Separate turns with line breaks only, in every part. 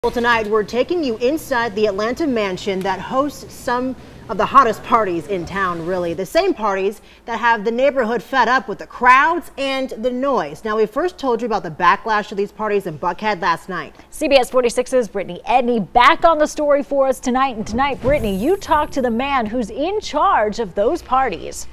Well, tonight we're taking you inside the Atlanta mansion that hosts some of the hottest parties in town, really. The same parties that have the neighborhood fed up with the crowds and the noise. Now, we first told you about the backlash of these parties in Buckhead last night.
CBS 46's Brittany Edney back on the story for us tonight. And tonight, Brittany, you talked to the man who's in charge of those parties.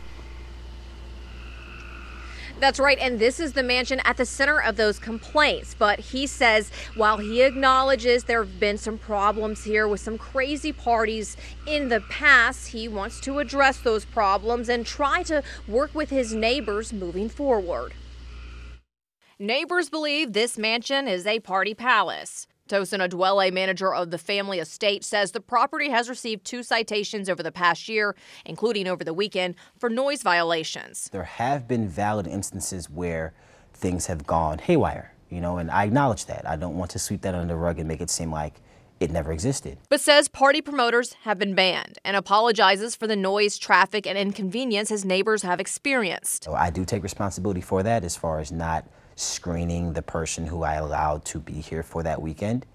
That's right, and this is the mansion at the center of those complaints. But he says while he acknowledges there have been some problems here with some crazy parties in the past, he wants to address those problems and try to work with his neighbors moving forward. Neighbors believe this mansion is a party palace. Tosin Adwele, manager of the family estate, says the property has received 2 citations over the past year, including over the weekend, for noise violations.
There have been valid instances where things have gone haywire, and I acknowledge that. I don't want to sweep that under the rug and make it seem like it never existed. But
says party promoters have been banned and apologizes for the noise, traffic, and inconvenience his neighbors have experienced.
So I do take responsibility for that as far as not screening the person who I allowed to be here for that weekend.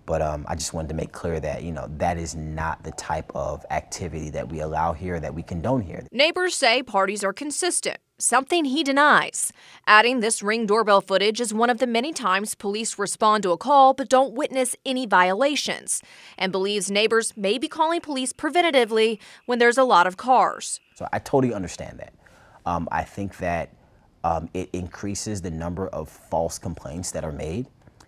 But I just wanted to make clear that, that is not the type of activity that we allow here, that we condone here.
Neighbors say parties are consistent, something he denies, adding this Ring doorbell footage is one of the many times police respond to a call but don't witness any violations, and believes neighbors may be calling police preventatively when there's a lot of cars.
So I totally understand that. I think that it increases the number of false complaints that are made.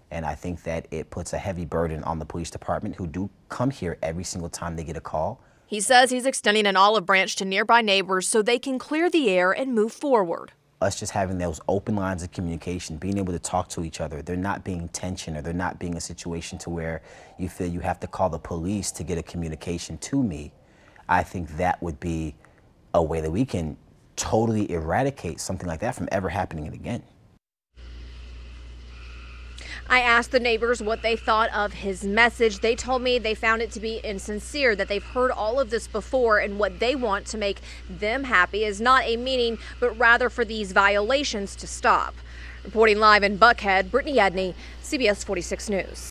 And I think that it puts a heavy burden on the police department, who do come here every single time they get a call.
He says he's extending an olive branch to nearby neighbors so they can clear the air and move forward.
Us just having those open lines of communication, being able to talk to each other, there not being tension, or there not being a situation to where you feel you have to call the police to get a communication to me. I think that would be a way that we can totally eradicate something like that from ever happening again.
I asked the neighbors what they thought of his message. They told me they found it to be insincere, that they've heard all of this before, and what they want to make them happy is not a meeting, but rather for these violations to stop. Reporting live in Buckhead, Brittany Edney, CBS 46 News.